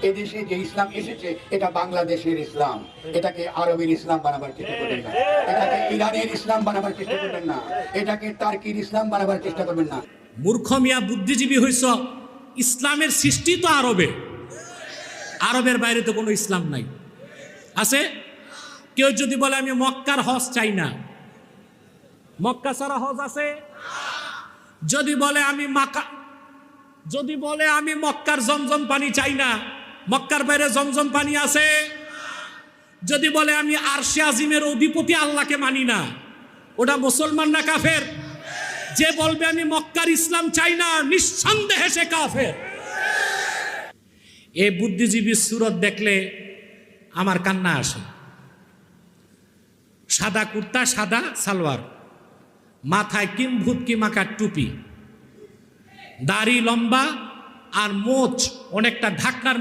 এদেশে যে ইসলাম এসেছে এটা বাংলাদেশের ইসলাম, এটাকে আরবের ইসলাম বানাবার চেষ্টা করবেন না, এটাকে ইরানের ইসলাম বানাবার চেষ্টা করবেন না, এটাকে টার্কির ইসলাম বানাবার চেষ্টা করবেন না। মূর্খ মিয়া বুদ্ধিজীবী হইছ, ইসলামের সৃষ্টি তো আরবে, আরবের বাইরে তো কোনো ইসলাম নাই। আছে কেউ যদি বলে আমি মক্কার হজ চাই না, মক্কা ছাড়া হজ আছে? যদি বলে আমি মক্কার জমজম পানি চাই না, মক্কার বাইরে জমজম পানি আছে? যদি বলে আমি আরশে আজিমের অধিপতি আল্লাহকে মানি না, ওটা মুসলমান না কাফের? যে বলবে আমি মক্কার ইসলাম চাই না, নিঃসন্দেহে সে কাফের। এই বুদ্ধিজীবীর সুরত দেখলে আমার কান্না আসে। সাদা কুর্তা, সাদা সালোয়ার, মাথায় কিম্ভূত কি মাকার টুপি, দাড়ি লম্বা আর মোচ অনেকটা ঢাকনার